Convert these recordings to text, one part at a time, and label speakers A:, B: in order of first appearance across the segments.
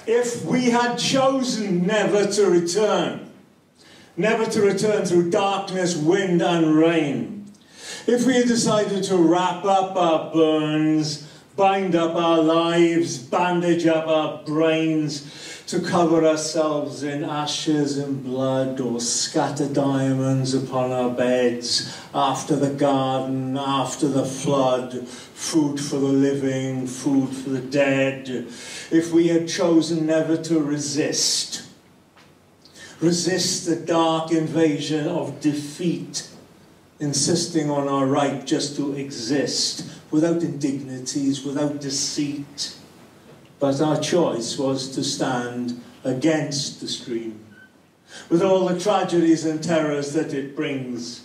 A: If we had chosen never to return through darkness, wind and rain, if we had decided to wrap up our burns, bind up our lives, bandage up our brains, to cover ourselves in ashes and blood, or scatter diamonds upon our beds, after the garden, after the flood, food for the living, food for the dead, if we had chosen never to resist the dark invasion of defeat, insisting on our right just to exist, without indignities, without deceit. But our choice was to stand against the stream, with all the tragedies and terrors that it brings.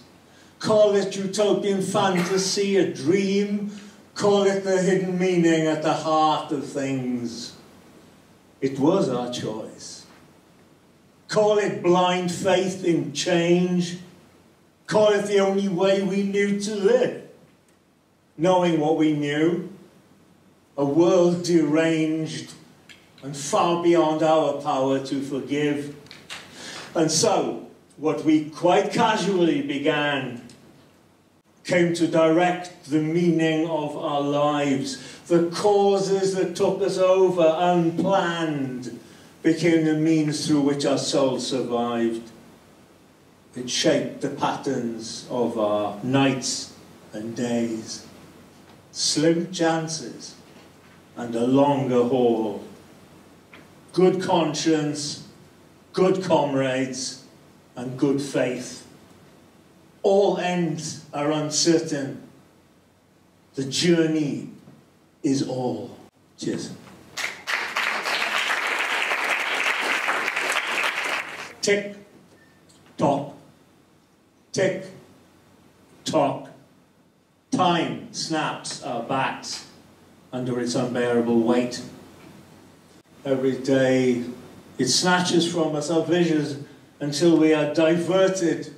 A: Call it utopian fantasy, a dream, call it the hidden meaning at the heart of things. It was our choice. Call it blind faith in change, call it the only way we knew to live, knowing what we knew, a world deranged and far beyond our power to forgive. And so, what we quite casually began came to direct the meaning of our lives. The causes that took us over unplanned became the means through which our soul survived. It shaped the patterns of our nights and days. Slim chances and a longer haul. Good conscience, good comrades, and good faith. All ends are uncertain. The journey is all. Cheers. Tick, tock, tick, tock. Time snaps our backs under its unbearable weight. Every day it snatches from us our visions until we are diverted,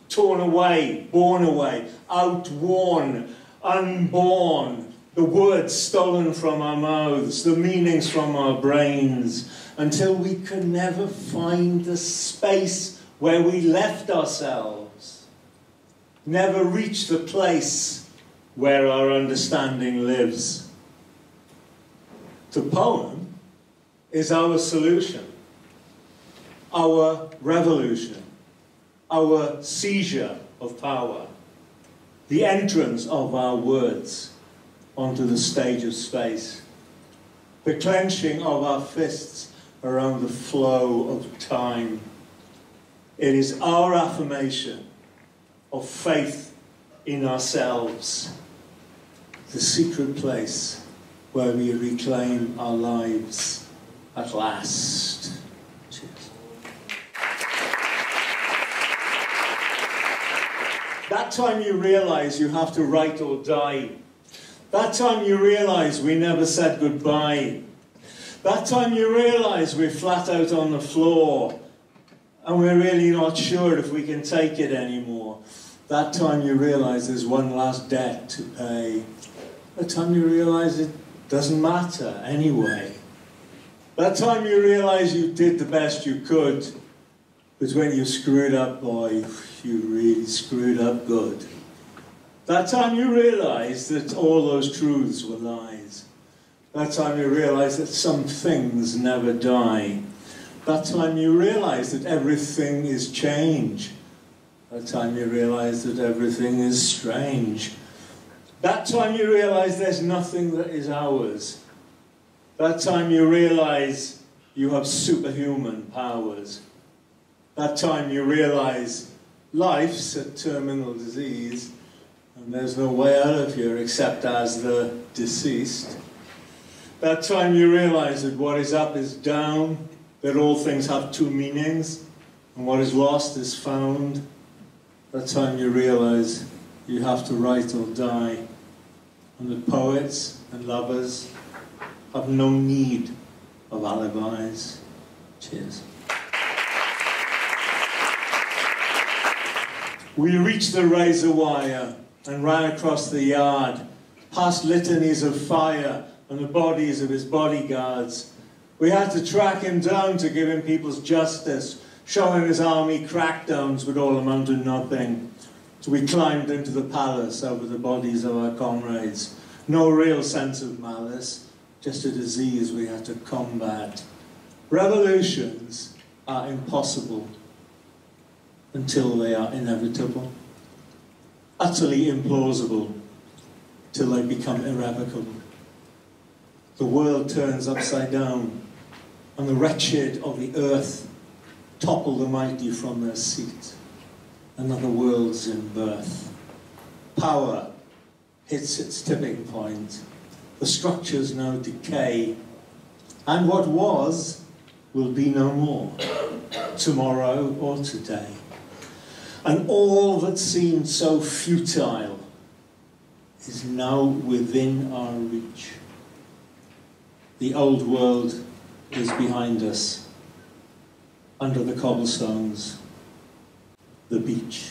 A: torn away, borne away, outworn, unborn, the words stolen from our mouths, the meanings from our brains, until we can never find the space where we left ourselves, never reach the place where our understanding lives. The poem is our solution, our revolution, our seizure of power, the entrance of our words onto the stage of space, the clenching of our fists around the flow of time. It is our affirmation of faith in ourselves, the secret place where we reclaim our lives at last. Cheers. That time you realise you have to write or die. That time you realise we never said goodbye. That time you realise we're flat out on the floor and we're really not sure if we can take it anymore. That time you realise there's one last debt to pay. That time you realise it doesn't matter anyway. That time you realise you did the best you could, but when you screwed up, boy, you really screwed up good. That time you realise that all those truths were lies. That time you realise that some things never die. That time you realise that everything is change. That time you realise that everything is strange. That time you realise there's nothing that is ours. That time you realise you have superhuman powers. That time you realise life's a terminal disease and there's no way out of here except as the deceased. That time you realise that what is up is down, that all things have two meanings, and what is lost is found. That time you realise you have to write or die, and that poets and lovers have no need of alibis. Cheers. We reached the razor wire and ran across the yard, past litanies of fire and the bodies of his bodyguards, We had to track him down to give him people's justice, showing his army crackdowns would all amount to nothing. So we climbed into the palace over the bodies of our comrades. No real sense of malice, just a disease we had to combat. Revolutions are impossible until they are inevitable. Utterly implausible till they become irrevocable. The world turns upside down, and the wretched of the earth topple the mighty from their seat. Another world's in birth. Power hits its tipping point. The structures now decay, and what was will be no more, tomorrow or today. And all that seemed so futile is now within our reach. The old world is behind us, under the cobblestones, the beach.